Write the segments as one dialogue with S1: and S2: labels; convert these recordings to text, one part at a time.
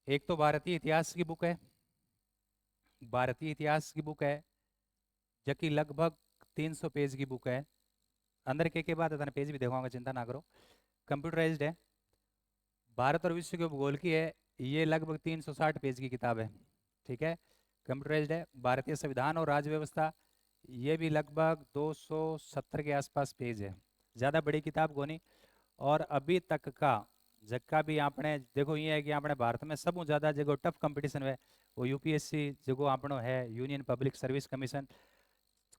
S1: एक तो भारतीय इतिहास की बुक है, भारतीय इतिहास की बुक है, जो कि लगभग 300 पेज की बुक है। अंदर के बाद है, पेज भी दिखाऊंगा, चिंता ना करो। कंप्यूटराइज्ड है, भारत और विश्व के भूगोल की है। ये लगभग 360 पेज की किताब है। ठीक है, कंप्यूटराइज्ड है। भारतीय संविधान और राज्य व्यवस्था, ये भी लगभग 270 के आसपास पेज है। ज़्यादा बड़ी किताब को नहीं। और अभी तक का जक्का भी आपने देखो, ये है कि आपने भारत में सब ज़्यादा जो टफ कंपटीशन है वो यूपीएससी जो आपनो है, यूनियन पब्लिक सर्विस कमीशन।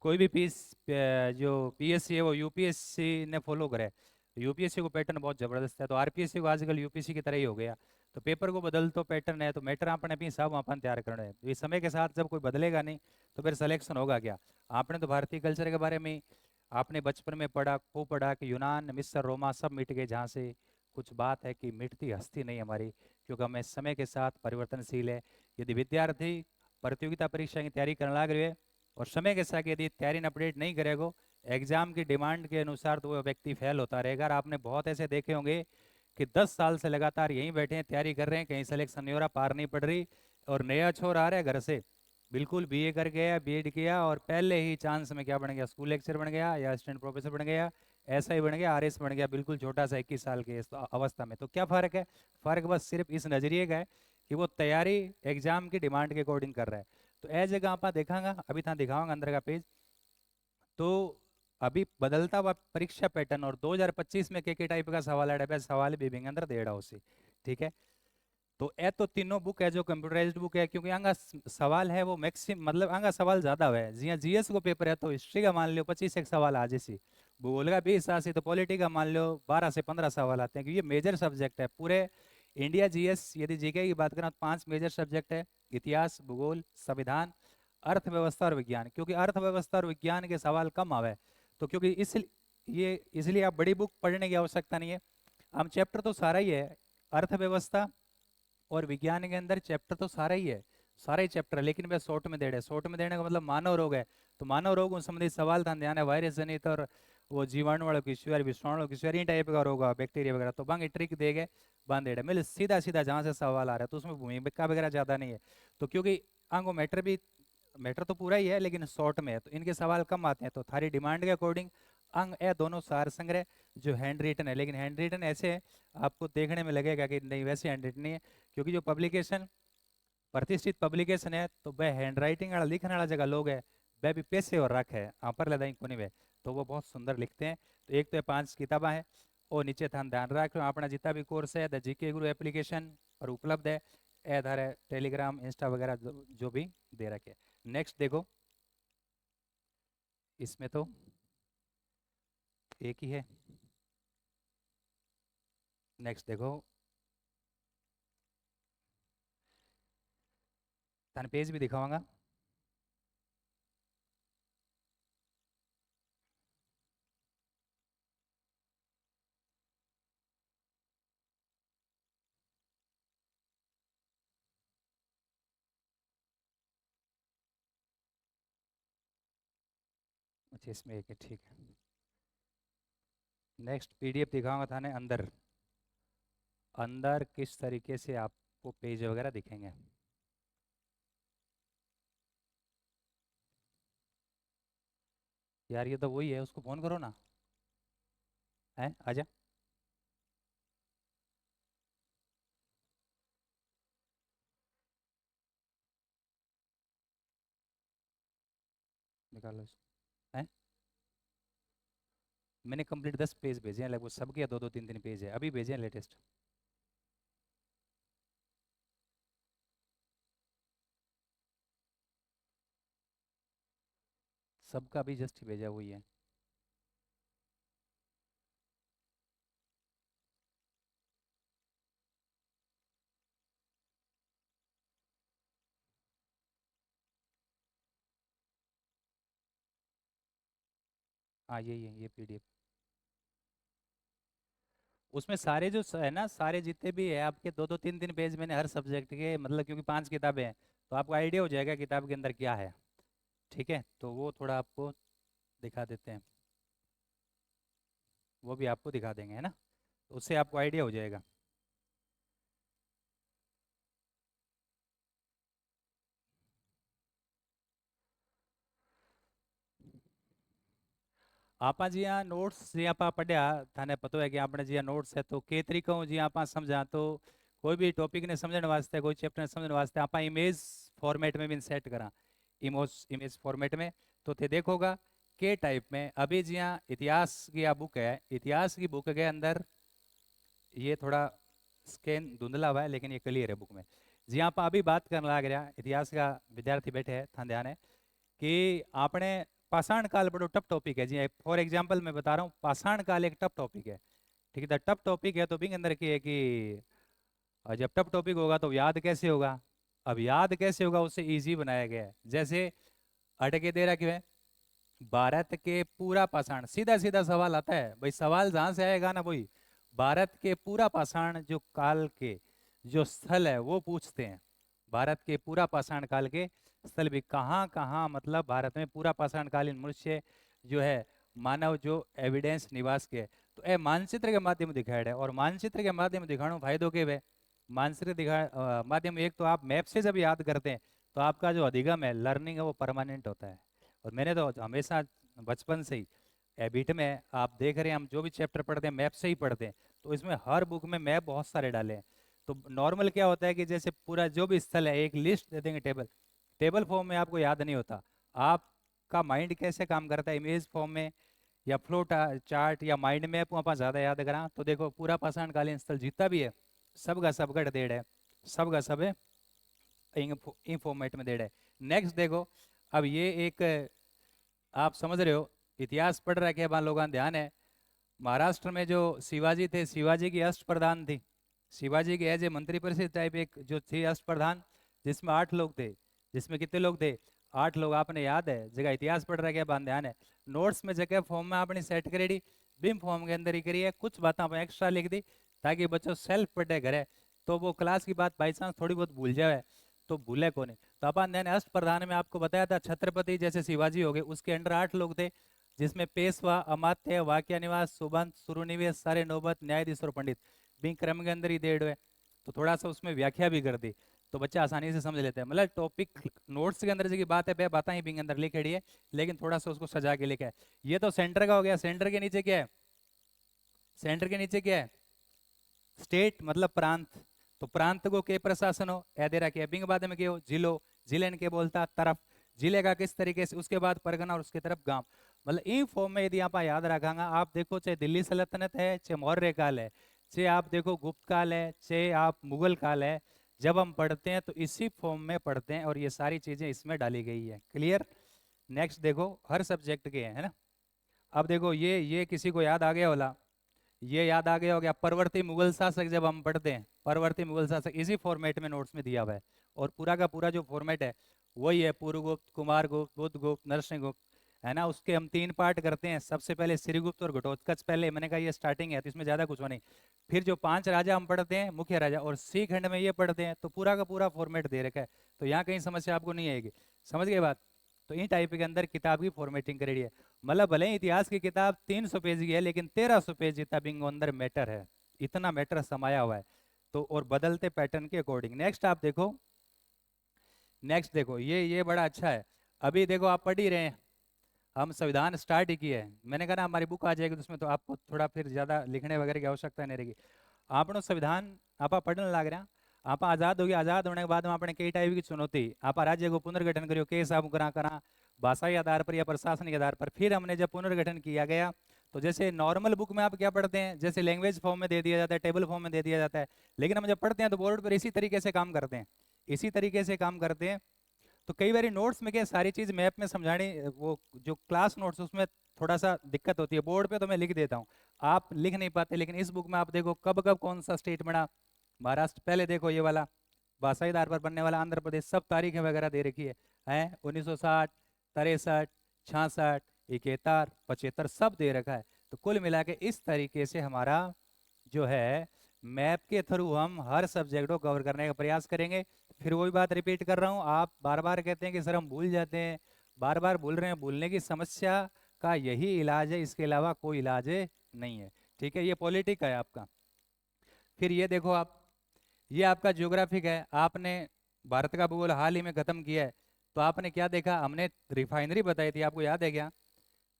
S1: कोई भी पीस जो पीएससी है वो यूपीएससी ने फॉलो करे। यूपीएससी को पैटर्न बहुत जबरदस्त है, तो आरपीएससी को आजकल यूपीएससी की तरह ही हो गया। तो पेपर को बदल तो पैटर्न है, तो मैटर आपने अपनी हिसाब अपन तैयार करना है। तो इस समय के साथ जब कोई बदलेगा नहीं तो फिर सिलेक्शन होगा क्या। आपने तो भारतीय कल्चर के बारे में आपने बचपन में पढ़ा, खूब पढ़ा कि यूनान मिस्र रोमा सब मिट गए, जहाँ से कुछ बात है कि मिटती हस्ती नहीं हमारी, क्योंकि हमें समय के साथ परिवर्तनशील है। यदि विद्यार्थी प्रतियोगिता परीक्षा की तैयारी करने लग रहे हैं और समय के साथ यदि तैयारी अपडेट नहीं करेगा एग्जाम की डिमांड के अनुसार, तो वो व्यक्ति फेल होता रहेगा। और आपने बहुत ऐसे देखे होंगे कि 10 साल से लगातार यहीं बैठे हैं, तैयारी कर रहे हैं, कहीं सिलेक्शन नहीं हो रहा, पार नहीं पड़ रही, और नया छोर आ रहा है घर से, बिल्कुल बीए कर गया, बीएड किया, और पहले ही चांस में क्या बन गया, स्कूल लेक्चर बन गया या असिस्टेंट प्रोफेसर बन गया, ऐसा ही बन गया, आरएस बन गया, बिल्कुल छोटा सा 21 साल के अवस्था में। तो क्या फ़र्क है? फ़र्क बस सिर्फ इस नज़रिए का है कि वो तैयारी एग्जाम की डिमांड के अकॉर्डिंग कर रहा है। तो ए जगह आप देखांगा, अभी था दिखाऊंगा अंदर का पेज। तो अभी बदलता हुआ परीक्षा पैटर्न और 2025 में के टाइप का सवाल है, सवाल भी अंदर देड़ा उसी। ठीक है, तो ए तो तीनों बुक है जो कंप्यूटराइज्ड बुक है, क्योंकि आंगा सवाल है वो मैक्सिमम, मतलब आंगा सवाल ज्यादा है। जी जीएस को पेपर है तो हिस्ट्री का मान लो 25 एक सवाल आ जैसी, भूगोल का 20 तो पॉलिटी का मान लो 12 से 15 सवाल आते हैं, क्योंकि ये मेजर सब्जेक्ट है पूरे इंडिया। जीएस यदि जीके की बात करें तो 5 मेजर सब्जेक्ट है, इतिहास, भूगोल, संविधान, अर्थव्यवस्था और विज्ञान। क्योंकि अर्थव्यवस्था और विज्ञान के सवाल कम आवे, तो क्योंकि इस ये इसलिए आप बड़ी बुक पढ़ने की आवश्यकता नहीं है। हम चैप्टर तो सारा ही है, अर्थव्यवस्था और विज्ञान के अंदर चैप्टर तो सारा ही है, सारा ही चैप्टर है, लेकिन वह शॉर्ट में दे रहे। शॉर्ट में देने का मतलब मानव रोग है, तो मानव रोगों संबंधित सवाल था, ध्यान है वायरस जनित और वो जीवाणु वाला किश्वर, विषाणु किश्वर, इन टाइप का रोग, बैक्टीरिया वगैरह, तो बांग ट्रिक देगे बांधेड़े मिल सीधा सीधा जहाँ से सवाल आ रहा है, तो उसमें भूमिका वगैरह ज़्यादा नहीं है। तो क्योंकि आंगो मैटर भी, मैटर तो पूरा ही है लेकिन शॉर्ट में है, तो इनके सवाल कम आते हैं। तो थारी डिमांड के अकॉर्डिंग अंग ए दोनों सार संग्रह जो हैंड रिटन है, लेकिन हैंड रिटन ऐसे है आपको देखने में लगेगा कि नहीं वैसे हैंड रिटन नहीं है, क्योंकि जो पब्लिकेशन प्रतिष्ठित पब्लिकेशन है तो वह हैंड राइटिंग वाला लिखने वाला जगह लोग है, वह भी पैसे और रख है पर लदाई कोनी वे, तो वो बहुत सुंदर लिखते हैं। तो एक तो 5 किताबें हैं, और नीचे था ध्यान रखो अपना जितना भी कोर्स है द जीके गुरु एप्लीकेशन पर उपलब्ध है, ए आधार है टेलीग्राम इंस्टा वगैरह जो भी दे रखे। नेक्स्ट देखो, इसमें तो एक ही है। नेक्स्ट देखो, थाने पेज भी दिखाऊंगा। अच्छा इसमें एक है, ठीक है। नेक्स्ट पीडीएफ दिखाऊंगा थाने अंदर, अंदर किस तरीके से आपको पेज वगैरह दिखेंगे। यार ये तो वही है, उसको फोन करो ना, है आजा, निकालो इसको। है मैंने कंप्लीट 10 पेज भेजे हैं लगभग सबके, दो दो तीन तीन पेज है अभी भेजे हैं लेटेस्ट। सबका अभी जस्ट ही भेजा हुई है। हाँ यही है ये पीडीएफ। उसमें सारे जो है ना, सारे जितने भी है आपके दो दो तीन तीन पेज मैंने हर सब्जेक्ट के, मतलब क्योंकि 5 किताबें हैं, तो आपको आइडिया हो जाएगा किताब के अंदर क्या है। ठीक है, तो वो थोड़ा आपको दिखा देते हैं, वो भी आपको दिखा देंगे, है ना, तो उससे आपको आइडिया हो जाएगा। आपा जी यहाँ नोट्स जी आप पढ़िया थाने पता है कि आपने जी नोट्स है तो के तरीकों जी आप समझा तो कोई भी टॉपिक ने समझने वास्ते कोई चैप्टर ने समझने वास्ते आप इमेज फॉर्मेट में भी सेट करा इमोज इमेज फॉर्मेट में तो थे देखोगा के टाइप में अभी जी यहाँ इतिहास की आ बुक है इतिहास की बुक के अंदर ये थोड़ा स्कैन धुंधला हुआ है लेकिन ये क्लियर है बुक में जी आप अभी बात करने लग रहा इतिहास का विद्यार्थी बैठे हैं था ध्यान है कि आपने पाषाण काल बड़ो टफ टॉपिक है जी फॉर एग्जांपल मैं बता रहा हूँ पाषाण काल एक टफ टॉपिक है ठीक है टफ टॉपिक है तो बिंग अंदर की है कि जब टफ टॉपिक होगा तो याद कैसे होगा अब याद कैसे होगा उसे इजी बनाया गया है जैसे अटके दे रहा क्यों है भारत के पूरा पाषाण सीधा सीधा सवाल आता है भाई सवाल जहां से आएगा ना वही भारत के पूरा पाषाण जो काल के जो स्थल है वो पूछते हैं भारत के पूरा पाषाण काल के स्थल भी कहाँ कहाँ मतलब भारत में पूरा पाषाण कालीन मनुष्य जो है मानव जो एविडेंस निवास के तो ए मानचित्र के माध्यम दिखाया है और मानचित्र के माध्यम दिखाने फायदों के वे मानचित्र दिखा माध्यम एक तो आप मैप से जब याद करते हैं तो आपका जो अधिगम है लर्निंग है वो परमानेंट होता है और मैंने तो हमेशा बचपन से ही एबिट में आप देख रहे हैं हम जो भी चैप्टर पढ़ते हैं मैप से ही पढ़ते हैं तो इसमें हर बुक में मैप बहुत सारे डाले हैं तो नॉर्मल क्या होता है कि जैसे पूरा जो भी स्थल है एक लिस्ट दे देंगे टेबल टेबल फॉर्म में आपको याद नहीं होता आपका माइंड कैसे काम करता है इमेज फॉर्म में या फ्लो चार्ट या माइंड मैप आप ज़्यादा याद करा तो देखो पूरा पाषाण कालीन स्थल जितना भी है सबका सब गढ़ देड़ है सबका सब इन फॉर्मेट में देड़ है नेक्स्ट देखो अब ये एक आप समझ रहे हो इतिहास पढ़ रखे हैं लोगों का ध्यान है महाराष्ट्र में जो शिवाजी थे शिवाजी की अष्ट प्रधान थी शिवाजी के एज ए मंत्री परिषद टाइप एक जो थी अष्ट प्रधान जिसमें 8 लोग थे जिसमें कितने लोग थे 8 लोग आपने याद है जगह इतिहास पढ़ रखे हैं ध्यान है नोट्स में जगह फॉर्म में आपने सेट करेडी बिम फॉर्म के अंदर ही करी है कुछ बातें आप एक्स्ट्रा लिख दी ताकि बच्चों सेल्फ पढ़े घरे तो वो क्लास की बात बाई चांस थोड़ी बहुत भूल जाए तो भूले को नहीं तो अपन ने अष्ट प्रधान में आपको बताया था छत्रपति जैसे शिवाजी हो गए उसके अंडर 8 लोग थे जिसमें पेशवा अमात्य वाक्य निवास सुबंत सुरुनिवेश सारे नौबत न्यायाधीश और पंडित बिंग क्रम के अंदर ही डेढ़ है तो थोड़ा सा उसमें व्याख्या भी कर दी तो बच्चा आसानी से समझ लेते हैं मतलब टॉपिक नोट्स के अंदर की बात है बे बात ही बिंग अंदर लिखेड़ी है लेकिन थोड़ा सा उसको सजा के लिखा है ये तो सेंटर का हो गया सेंटर के नीचे क्या है सेंटर के नीचे क्या है स्टेट मतलब प्रांत तो प्रांत को के प्रशासन हो दे रखा है बिंग बाद में क्या हो जिलो जिले के बोलता तरफ जिले का किस तरीके से उसके बाद परगना और उसके तरफ गांव मतलब इन फॉर्म में यदि आप याद रखांगा आप देखो चाहे दिल्ली सल्तनत है चाहे मौर्य काल है चाहे आप देखो गुप्त काल है चाहे आप मुगल काल है जब हम पढ़ते हैं तो इसी फॉर्म में पढ़ते हैं और ये सारी चीजें इसमें डाली गई है क्लियर नेक्स्ट देखो हर सब्जेक्ट के है ना अब देखो ये किसी को याद आ गया होला ये याद आ गया हो गया परवर्ती मुगल शासक जब हम पढ़ते हैं परवर्ती मुगल शासक इसी फॉर्मेट में नोट्स में दिया हुआ है और पूरा का पूरा जो फॉर्मेट है वही है पूर्वगुप्त कुमारगुप्त बुद्धगुप्त नरसिंहगुप्त है ना उसके हम 3 पार्ट करते हैं सबसे पहले श्रीगुप्त और घटोत्कच पहले मैंने कहा ये स्टार्टिंग है तो इसमें ज्यादा कुछ नहीं फिर जो 5 राजा हम पढ़ते हैं मुख्य राजा और सी खंड में ये पढ़ते हैं तो पूरा का पूरा फॉर्मेट दे रखा है तो यहाँ कहीं समस्या आपको नहीं आएगी समझ गए बात तो इन टाइप के अंदर किताब की फॉर्मेटिंग करेगी है मतलब भले ही इतिहास की किताब 300 पेज की है लेकिन 1300 पेज जितना बिंगो अंदर मैटर है इतना मैटर समाया हुआ है तो और बदलते पैटर्न के अकॉर्डिंग नेक्स्ट देखो ये बड़ा अच्छा है अभी देखो आप पढ़ ही रहे हैं हम संविधान स्टार्ट ही किए हैं मैंने कहा ना हमारी बुक आ जाएगी तो उसमें तो आपको थोड़ा फिर ज्यादा लिखने वगैरह की आवश्यकता नहीं रहेगी आपनो संविधान आप पढ़ने लग रहे हैं आप आजाद हो गया आजाद होने के बाद में आपने कई टाइप की चुनौती आप राज्य को पुनर्गठन करियो के हिसाब करा भाषाई आधार पर या प्रशासनिक आधार पर फिर हमने जब पुनर्गठन किया गया तो जैसे नॉर्मल बुक में आप क्या पढ़ते हैं जैसे लैंग्वेज फॉर्म में दे दिया जाता है टेबल फॉर्म में दे दिया जाता है लेकिन हम जब पढ़ते हैं तो बोर्ड पर इसी तरीके से काम करते हैं इसी तरीके से काम करते हैं तो कई बार नोट्स में क्या सारी चीज मैप में समझानी वो जो क्लास नोट्स उसमें थोड़ा सा दिक्कत होती है बोर्ड पे तो मैं लिख देता हूँ आप लिख नहीं पाते लेकिन इस बुक में आप देखो कब कब कौन सा स्टेट बना महाराष्ट्र पहले देखो ये वाला भाषाई आधार पर बनने वाला आंध्र प्रदेश सब तारीखें वगैरह दे रखी है 1960 63 66 71 75 सब दे रखा है तो कुल मिला के इस तरीके से हमारा जो है मैप के थ्रू हम हर सब्जेक्ट को कवर करने का प्रयास करेंगे फिर वही बात रिपीट कर रहा हूँ आप बार बार कहते हैं कि सर हम भूल जाते हैं बार बार भूल रहे हैं भूलने की समस्या का यही इलाज है इसके अलावा कोई इलाज नहीं है ठीक है ये पॉलिटिक है आपका फिर ये देखो आप ये आपका ज्योग्राफिक है आपने भारत का भूगोल हाल ही में खत्म किया है तो आपने क्या देखा हमने रिफाइनरी बताई थी आपको याद है क्या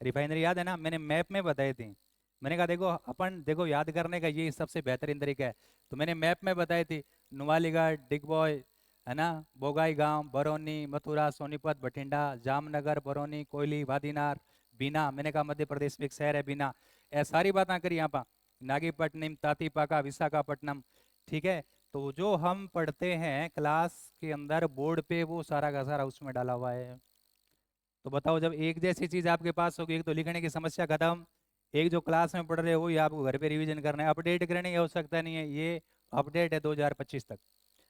S1: रिफाइनरी याद है ना, मैंने मैप में बताई थी। मैंने कहा देखो अपन देखो याद करने का ये सबसे बेहतरीन तरीका है। तो मैंने मैप में बताई थी, नुमालीगढ़, डिगबॉय, है ना, बोगाई गांव, बरौनी, मथुरा, सोनीपत, बठिंडा, जामनगर, बरौनी, कोयली, वादीनार, बीना। मैंने कहा मध्य प्रदेश में एक शहर है बीना। ऐसी सारी बातें करी यहाँ पर, नागीपट्टनम, तातीपाका, विशाखापट्टनम। ठीक है, तो जो हम पढ़ते हैं क्लास के अंदर बोर्ड पे वो सारा का सारा उसमें डाला हुआ है। तो बताओ, जब एक जैसी चीज आपके पास होगी, एक तो लिखने की समस्या खत्म, एक जो क्लास में पढ़ रहे हो ये आपको घर पे रिवीजन करना है, अपडेट करने की आवश्यकता नहीं है, ये अपडेट है 2025 तक।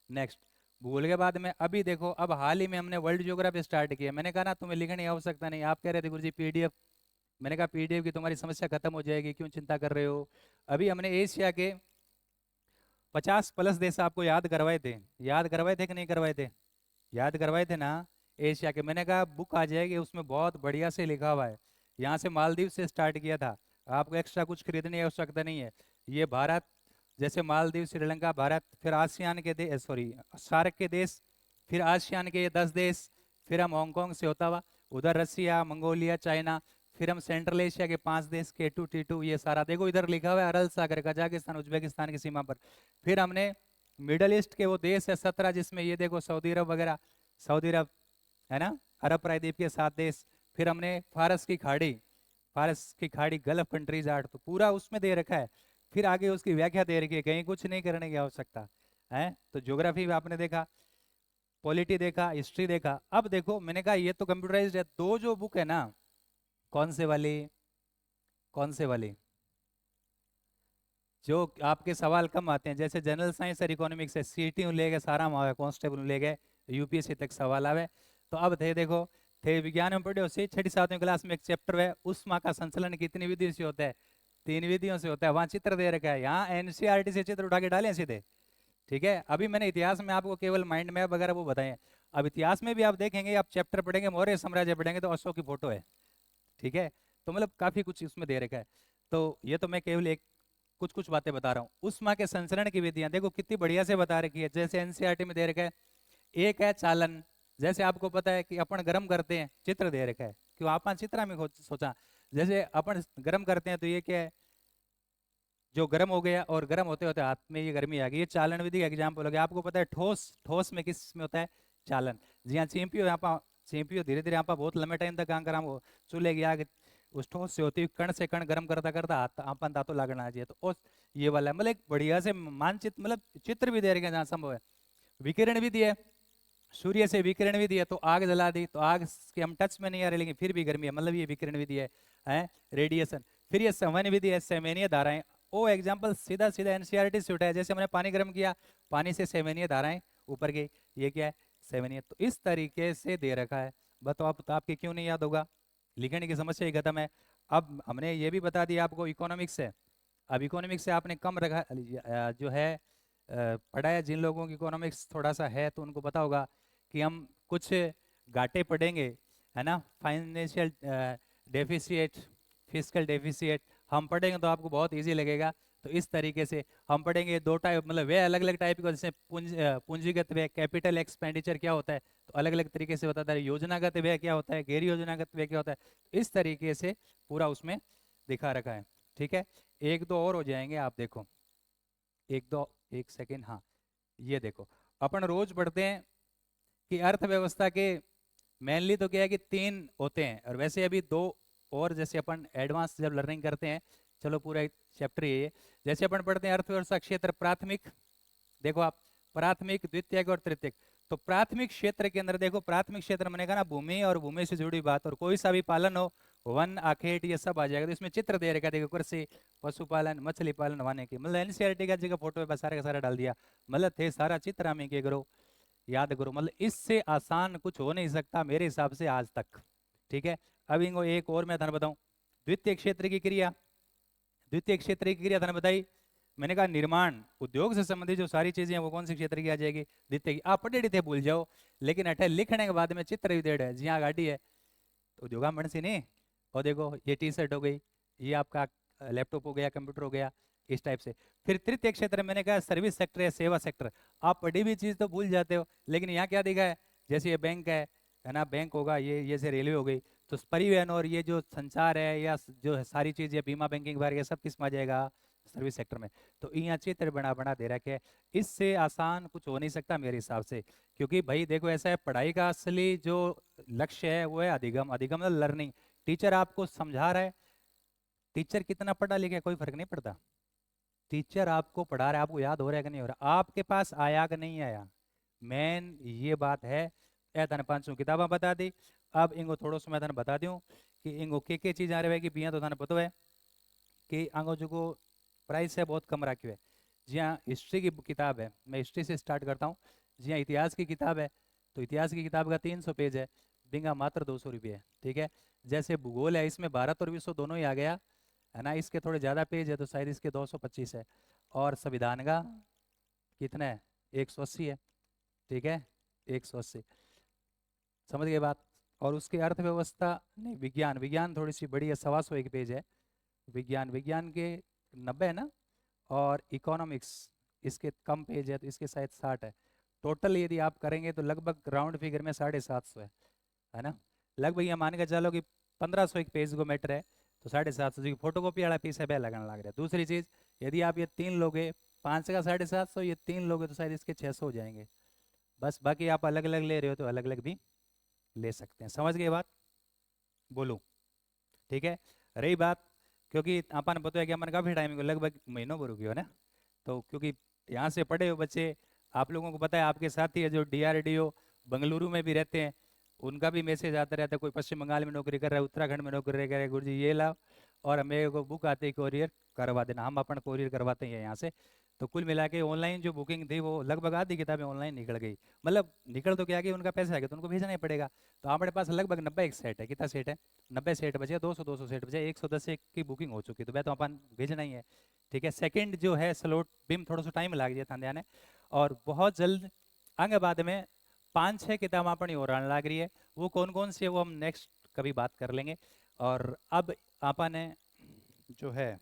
S1: नेक्स्ट, भूगोल के बाद में अभी देखो, अब हाल ही में हमने वर्ल्ड ज्योग्राफी स्टार्ट किया। मैंने कहा ना तुम्हें लिखने की आवश्यकता नहीं, आप कह रहे थे गुरुजी पीडीएफ। मैंने कहा पीडीएफ की तुम्हारी समस्या खत्म हो जाएगी, क्यों चिंता कर रहे हो। अभी हमने एशिया के 50+ देश आपको याद करवाए थे। याद करवाए थे कि नहीं करवाए थे? याद करवाए थे ना एशिया के। मैंने कहा बुक आ जाएगी, उसमें बहुत बढ़िया से लिखा हुआ है। यहाँ से मालदीव से स्टार्ट किया था, आपको एक्स्ट्रा कुछ खरीदने की आवश्यकता नहीं है। ये भारत, जैसे मालदीव, श्रीलंका, भारत, फिर आसियान के देश, सॉरी सार्क के देश, फिर आसियान के 10 देश, फिर हम हांगकांग से होता हुआ उधर रसिया, मंगोलिया, चाइना, फिर हम सेंट्रल एशिया के 5 देश, K2 T2, ये सारा देखो इधर लिखा हुआ है, अरल सागर, कजाकिस्तान, उज्बेकिस्तान की सीमा पर। फिर हमने मिडल ईस्ट के वो देश है 17, जिसमें ये देखो सऊदी अरब वगैरह, सऊदी अरब, है ना, अरब प्रायद्वीप के 7 देश। फिर हमने फारस की खाड़ी, फारस की खाड़ी, गल्फ कंट्रीज 8, तो पूरा उसमें दे रखा है। फिर आगे उसकी व्याख्या दे रखी है, कहीं कुछ नहीं करने की आवश्यकता है। तो ज्योग्राफी भी आपने देखा, पॉलिटी देखा, हिस्ट्री देखा। अब देखो मैंने कहा ये तो कंप्यूटराइज्ड है, दो जो बुक है ना, कौन से वाली, कौन से वाली, जो आपके सवाल कम आते हैं, जैसे जनरल साइंस और इकोनॉमिक्स है, सीटी ले गए, सारा में आवे, कांस्टेबल ले गए, यूपीएससी तक सवाल आवे। तो अब थे देखो, थे विज्ञान में पढ़े हो सी 6ठी 7वीं क्लास में एक चैप्टर है, उष्मा का संचलन कितनी विधियों से होता है? 3 विधियों से होता है। वहां चित्र दे रखा है, यहाँ एनसीईआरटी से चित्र उठा के डालें सीधे। ठीक है, अभी मैंने इतिहास में आपको केवल माइंड मैप वगैरह वो बताए। अब इतिहास में भी आप देखेंगे, आप चैप्टर पढ़ेंगे, मौर्य साम्राज्य पढ़ेंगे तो अशोक की फोटो है। ठीक है, तो मतलब काफी कुछ इसमें दे रखा है। तो ये तो मैं केवल एक कुछ कुछ बातें बता रहा हूँ। उष्मा के संचरण की विधियां देखो कितनी बढ़िया से बता रखी है, जैसे एनसीईआरटी में दे रखा है। एक है चालन, जैसे आपको पता है कि अपन गर्म करते हैं, चित्र दे रखा है, क्यों अपन चित्रा में सोचा, जैसे अपन गर्म करते हैं तो ये क्या है, जो गर्म हो गया और गर्म होते होते हाथ में ये गर्मी आ गई, ये चालन विधि का एग्जाम्पल हो गया। आपको पता है ठोस, ठोस में किस में होता है? चालन। जी हाँ, चींपियो यहाँ पर, चींपियो धीरे धीरे यहाँ पर बहुत लंबे टाइम तक काम करा, चूल्हे की आग उस ठोस से होती, कण से कण गर्म करता करता हाथ आपन दांतों लगना चाहिए। तो उस ये वाला है, मतलब एक बढ़िया से मानचित्र, मतलब चित्र भी दे रहे हैं जहाँ संभव है। विकिरण विधि है, सूर्य से विकिरण विधि है, तो आग जला दी, तो आग के हम टच में नहीं आ रहे लेकिन फिर भी गर्मी है, मतलब ये विकिरण विधि है रेडिएशन। फिर ये संवहन विधि है, सेमेनीय धाराएं। वो एग्जाम्पल सीधा सीधा एनसीईआरटी से उठाया, जैसे हमने पानी गर्म किया, पानी से सेमेनीय धाराएं ऊपर गई, ये क्या है? सेमेनीय। तो इस तरीके से दे रखा है। बताओ आप, तो आपके क्यों नहीं याद होगा? लिखने की समस्या ही खत्म है। अब हमने ये भी बता दिया आपको इकोनॉमिक्स से। अब इकोनॉमिक्स से आपने कम रखा जो है पढ़ा है, जिन लोगों की इकोनॉमिक्स थोड़ा सा है तो उनको पता होगा कि हम कुछ घाटे पढ़ेंगे, है ना, फाइनेंशियल डेफिसिट, फिजिकल डेफिसिट हम पढ़ेंगे तो आपको बहुत इजी लगेगा। तो इस तरीके से हम पढ़ेंगे दो टाइप, मतलब वे अलग अलग टाइप के, जैसे पूंजीगत व्यय, कैपिटल एक्सपेंडिचर क्या होता है, तो अलग अलग तरीके से बताता है। योजनागत व्यय क्या होता है, गैर योजनागत व्यय क्या होता है, इस तरीके से पूरा उसमें दिखा रखा है। ठीक है, एक दो और हो जाएंगे, आप देखो, एक दो, एक सेकेंड, हाँ ये देखो, अपन रोज पढ़ते हैं कि अर्थव्यवस्था के मेनली तो क्या है कि 3 होते हैं, और वैसे अभी 2 और, जैसे अपन एडवांस जब लर्निंग करते हैं, चलो पूरा एक चैप्टर ये, जैसे अपन पढ़ते हैं अर्थव्यवस्था क्षेत्र प्राथमिक, देखो आप, प्राथमिक, द्वितीयक और तृतीयक। तो प्राथमिक क्षेत्र के अंदर देखो, प्राथमिक क्षेत्र मैंने कहा ना, भूमि और भूमि से जुड़ी बात, और कोई सा भी पालन हो, वन, आखेट, ये सब आ जाएगा। तो इसमें चित्र दे रखा, देखो कृषि, पशुपालन, मछली पालन, वानिकी, मतलब एनसीईआरटी का जगह फोटो पे सारा का सारा डाल दिया, मतलब थे सारा चित्र हमें के करो, याद करो, मतलब इससे आसान कुछ हो नहीं सकता मेरे हिसाब से आज तक। ठीक है, अब इनको एक और मैं था बताऊं, द्वितीय क्षेत्र की क्रिया, द्वितीय क्षेत्र की क्रिया था बताई। मैंने कहा निर्माण उद्योग से संबंधित जो सारी चीजें हैं वो कौन सी क्षेत्र की आ जाएगी? द्वितीय। आप पढ़े थे भूल जाओ, लेकिन अठे लिखने के बाद में चित्र भी दे है, जी हाँ गाड़ी है तो उद्योगा मन से नहीं। और देखो ये टी शर्ट हो गई, ये आपका लैपटॉप हो गया, कंप्यूटर हो गया, इस टाइप से। फिर तृतीय क्षेत्र मैंने कहा सर्विस सेक्टर या सेवा सेक्टर। आप पढ़ी भी चीज तो भूल जाते हो, लेकिन यहाँ क्या दिखा है, जैसे ये बैंक है ना, बैंक होगा, ये जैसे रेलवे हो गई, तो परिवहन और ये जो संचार है या जो है सारी चीज़, ये बीमा बैंकिंग वगैरह ये सब किस में आ जाएगा, सर्विस सेक्टर में। तो यहाँ चित्र बना बना दे रखा है, इससे आसान कुछ हो नहीं सकता मेरे हिसाब से। क्योंकि भाई देखो ऐसा है, पढ़ाई का असली जो लक्ष्य है वो है अधिगम, अधिगम मतलब लर्निंग। टीचर आपको समझा रहा है, टीचर कितना पढ़ा लिखा है कोई फर्क नहीं पड़ता, टीचर आपको पढ़ा रहा है, आपको याद हो रहा है कि नहीं हो रहा, आपके पास आया कि नहीं आया, मेन ये बात है। ए तने 500 किताबें बता दी। अब इनको थोड़ा सा मैं तने बता दूं कि इनको के चीज आ रही है कि बिया, तो तने पता है कि आंगो जो को प्राइस है बहुत कम रखियो है। जी हाँ, हिस्ट्री की किताब है, मैं हिस्ट्री से स्टार्ट करता हूँ। जी हाँ, इतिहास की किताब है, तो इतिहास की किताब का 300 पेज है, बिंगा मात्र 200 रुपये है, ठीक है। जैसे भूगोल है, इसमें भारत और विश्व दोनों ही आ गया है ना, इसके थोड़े ज़्यादा पेज है तो शायद इसके 225 है। और संविधान का कितना है, 180 है, ठीक है, 180, समझ गए बात। और उसकी अर्थव्यवस्था नहीं, विज्ञान, विज्ञान थोड़ी सी बड़ी है, 125 एक पेज है विज्ञान, विज्ञान के 90 है ना। और इकोनॉमिक्स इसके कम पेज है, तो इसके शायद 60 है। टोटल यदि आप करेंगे तो लगभग राउंड फिगर में 750 है ना। लगभग ये मान के चलो कि 1500 एक पेज को मैटर है, तो 750 जो फोटो कॉपी वाला पीस है वह लगने लग रहा है। दूसरी चीज़, यदि आप ये 3 लोगे, 5 का 750, ये 3 लोगे तो शायद इसके 600 हो जाएंगे। बस बाकी आप अलग अलग ले रहे हो तो अलग अलग भी ले सकते हैं, समझ गए बात, बोलो, ठीक है। रही बात, क्योंकि अपन पता है कि अपन काफ़ी टाइम को लगभग महीनों भर गया है ना, तो क्योंकि यहाँ से पढ़े हो बच्चे, आप लोगों को पता है आपके साथी है जो DRDO बंगलुरु में भी रहते हैं, उनका भी मैसेज आता रहता है, कोई पश्चिम बंगाल में नौकरी कर रहा है, उत्तराखंड में नौकरी कर रहा है, गुरु जी ये लाओ और मेरे को बुक आती है कोरियर करवा देना, हम अपन कोरियर करवाते हैं यहाँ से। तो कुल मिला के ऑनलाइन जो बुकिंग थी वो लगभग आधी किताबें ऑनलाइन निकल गई, मतलब निकल तो क्या गई, उनका पैसा आ गया तो उनको भेजना ही पड़ेगा। तो हमारे पास लगभग 90 एक सेट है, कितना सेट है, 90 सेट बचे, 200 सेट बचे, 110 एक की बुकिंग हो चुकी है, तो वह तो अपन भेजना ही है, ठीक है। सेकंड जो है स्लॉट बिम थोड़ा सा टाइम लग गया था ध्यान है, और बहुत जल्द आगे बाद में 5-6 किताब अपनी और आने लग रही है, वो कौन कौन सी है वो हम नेक्स्ट कभी बात कर लेंगे। और अब आपा ने जो है